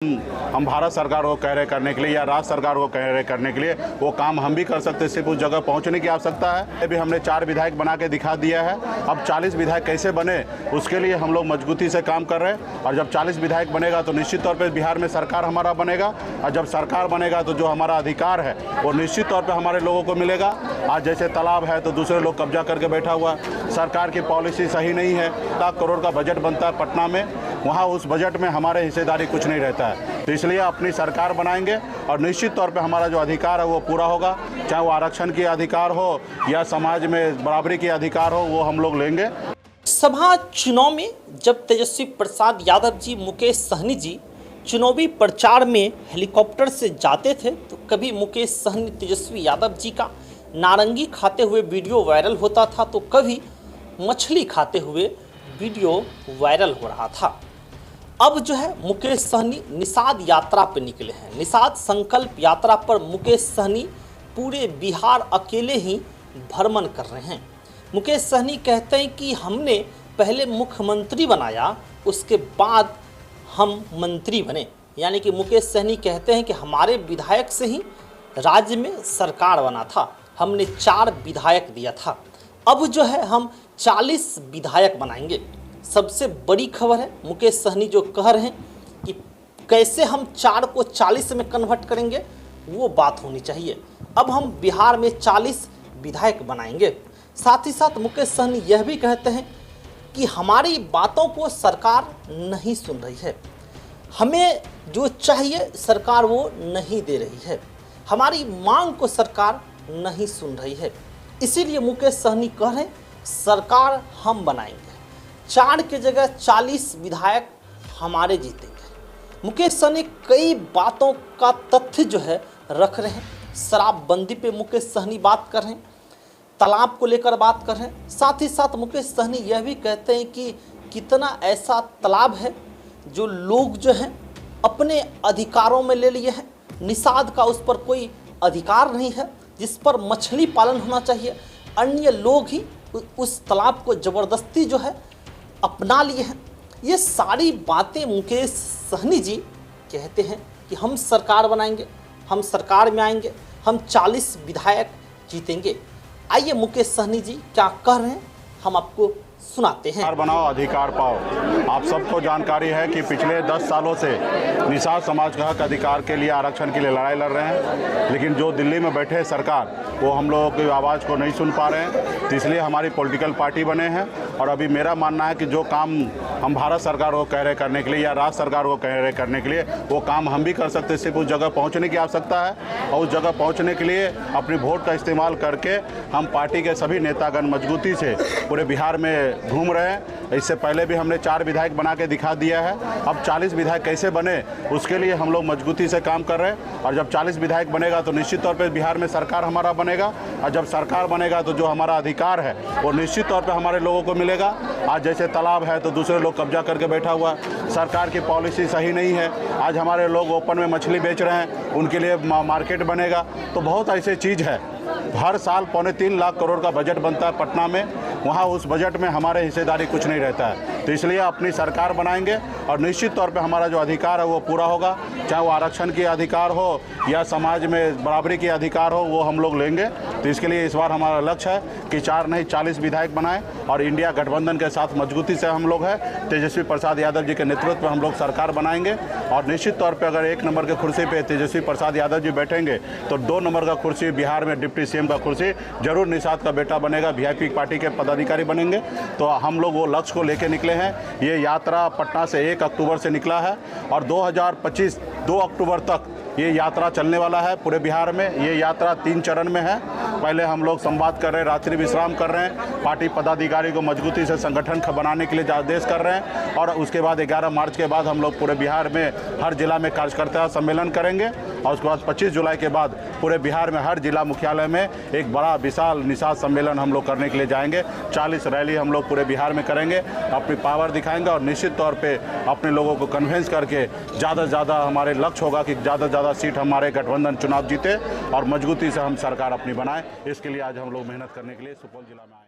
हम भारत सरकार को कह रहे करने के लिए या राज्य सरकार को कह रहे करने के लिए वो काम हम भी कर सकते हैं। सिर्फ उस जगह पहुंचने की आवश्यकता है। अभी हमने 4 विधायक बना के दिखा दिया है। अब 40 विधायक कैसे बने उसके लिए हम लोग मजबूती से काम कर रहे हैं। और जब 40 विधायक बनेगा तो निश्चित तौर पर बिहार में सरकार हमारा बनेगा। और जब सरकार बनेगा तो जो हमारा अधिकार है वो निश्चित तौर पर हमारे लोगों को मिलेगा। आज जैसे तालाब है तो दूसरे लोग कब्जा करके बैठा हुआ, सरकार की पॉलिसी सही नहीं है। 1 लाख करोड़ का बजट बनता है पटना में, वहाँ उस बजट में हमारे हिस्सेदारी कुछ नहीं रहता है। तो इसलिए अपनी सरकार बनाएंगे और निश्चित तौर पे हमारा जो अधिकार है वो पूरा होगा। चाहे वो आरक्षण की अधिकार हो या समाज में बराबरी की अधिकार हो, वो हम लोग लेंगे। सभा चुनाव में जब तेजस्वी प्रसाद यादव जी, मुकेश सहनी जी चुनावी प्रचार में हेलीकॉप्टर से जाते थे तो कभी मुकेश सहनी तेजस्वी यादव जी का नारंगी खाते हुए वीडियो वायरल होता था तो कभी मछली खाते हुए वीडियो वायरल हो रहा था। अब जो है मुकेश सहनी निषाद यात्रा पर निकले हैं। निषाद संकल्प यात्रा पर मुकेश सहनी पूरे बिहार अकेले ही भ्रमण कर रहे हैं। मुकेश सहनी कहते हैं कि हमने पहले मुख्यमंत्री बनाया, उसके बाद हम मंत्री बने। यानी कि मुकेश सहनी कहते हैं कि हमारे विधायक से ही राज्य में सरकार बना था, हमने 4 विधायक दिया था, अब जो है हम 40 विधायक बनाएंगे। सबसे बड़ी खबर है मुकेश सहनी जो कह रहे हैं कि कैसे हम 4 को 40 में कन्वर्ट करेंगे, वो बात होनी चाहिए। अब हम बिहार में 40 विधायक बनाएंगे। साथ ही साथ मुकेश सहनी यह भी कहते हैं कि हमारी बातों को सरकार नहीं सुन रही है, हमें जो चाहिए सरकार वो नहीं दे रही है, हमारी मांग को सरकार नहीं सुन रही है। इसीलिए मुकेश सहनी कह रहे हैं सरकार हम बनाएंगे, 4 की जगह 40 विधायक हमारे जीतेंगे। मुकेश सहनी कई बातों का तथ्य जो है रख रहे हैं। शराबबंदी पे मुकेश सहनी बात कर रहे हैं, तालाब को लेकर बात कर रहे हैं। साथ ही साथ मुकेश सहनी यह भी कहते हैं कि कितना ऐसा तालाब है जो लोग जो हैं अपने अधिकारों में ले लिए हैं, निषाद का उस पर कोई अधिकार नहीं है, जिस पर मछली पालन होना चाहिए, अन्य लोग ही उस तालाब को ज़बरदस्ती जो है अपना लिए हैं। ये सारी बातें मुकेश सहनी जी कहते हैं कि हम सरकार बनाएंगे, हम सरकार में आएंगे, हम 40 विधायक जीतेंगे। आइए मुकेश सहनी जी क्या कह रहे हैं हम आपको सुनाते हैं। सरकार बनाओ, अधिकार पाओ। आप सबको जानकारी है कि पिछले 10 सालों से निषाद समाज का हक अधिकार के लिए, आरक्षण के लिए लड़ाई लड़ रहे हैं, लेकिन जो दिल्ली में बैठे सरकार वो हम लोगों की आवाज़ को नहीं सुन पा रहे हैं। तो इसलिए हमारी पॉलिटिकल पार्टी बने हैं। और अभी मेरा मानना है कि जो काम हम भारत सरकार को कह रहे करने के लिए या राज्य सरकार को कह रहे करने के लिए वो काम हम भी कर सकते हैं। सिर्फ उस जगह पहुंचने की आवश्यकता है। और उस जगह पहुंचने के लिए अपनी वोट का इस्तेमाल करके हम पार्टी के सभी नेतागण मजबूती से पूरे बिहार में घूम रहे हैं। इससे पहले भी हमने 4 विधायक बना के दिखा दिया है। अब 40 विधायक कैसे बने उसके लिए हम लोग मजबूती से काम कर रहे हैं। और जब 40 विधायक बनेगा तो निश्चित तौर पर बिहार में सरकार हमारा बनेगा। और जब सरकार बनेगा तो जो हमारा अधिकार है वो निश्चित तौर पर हमारे लोगों को मिलेगा। आज जैसे तालाब है तो दूसरे लोग कब्जा करके बैठा हुआ, सरकार की पॉलिसी सही नहीं है। आज हमारे लोग ओपन में मछली बेच रहे हैं, उनके लिए मार्केट बनेगा। तो बहुत ऐसे चीज़ है। हर साल 3.25 लाख करोड़ का बजट बनता है पटना में, वहाँ उस बजट में हमारे हिस्सेदारी कुछ नहीं रहता है। तो इसलिए अपनी सरकार बनाएंगे और निश्चित तौर पे हमारा जो अधिकार है वो पूरा होगा। चाहे वो आरक्षण की अधिकार हो या समाज में बराबरी की अधिकार हो, वो हम लोग लेंगे। तो इसके लिए इस बार हमारा लक्ष्य है कि 4 नहीं 40 विधायक बनाएं और इंडिया गठबंधन के साथ मजबूती से हम लोग हैं। तेजस्वी प्रसाद यादव जी के नेतृत्व में हम लोग सरकार बनाएंगे। और निश्चित तौर पर अगर 1 नंबर के कुर्सी पर तेजस्वी प्रसाद यादव जी बैठेंगे तो 2 नंबर का कुर्सी बिहार में डिप्टी सीएम का कुर्सी जरूर निषाद का बेटा बनेगा, वीआईपी पार्टी के पदाधिकारी बनेंगे। तो हम लोग वो लक्ष्य को लेकर निकले हैं। ये यात्रा पटना से 1 अक्टूबर से निकला है और 2025 2 अक्टूबर तक ये यात्रा चलने वाला है पूरे बिहार में। ये यात्रा 3 चरण में है। पहले हम लोग संवाद कर रहे हैं, रात्रि विश्राम कर रहे हैं, पार्टी पदाधिकारी को मजबूती से संगठन बनाने के लिए आदेश कर रहे हैं। और उसके बाद 11 मार्च के बाद हम लोग पूरे बिहार में हर जिला में कार्यकर्ता सम्मेलन करेंगे। और उसके बाद 25 जुलाई के बाद पूरे बिहार में हर जिला मुख्यालय में एक बड़ा विशाल निषाद सम्मेलन हम लोग करने के लिए जाएंगे। 40 रैली हम लोग पूरे बिहार में करेंगे, अपनी पावर दिखाएंगे और निश्चित तौर पे अपने लोगों को कन्विंस करके ज़्यादा से ज़्यादा हमारे लक्ष्य होगा कि ज़्यादा से ज़्यादा सीट हमारे गठबंधन चुनाव जीते और मजबूती से हम सरकार अपनी बनाएं। इसके लिए आज हम लोग मेहनत करने के लिए सुपौल जिला में आए।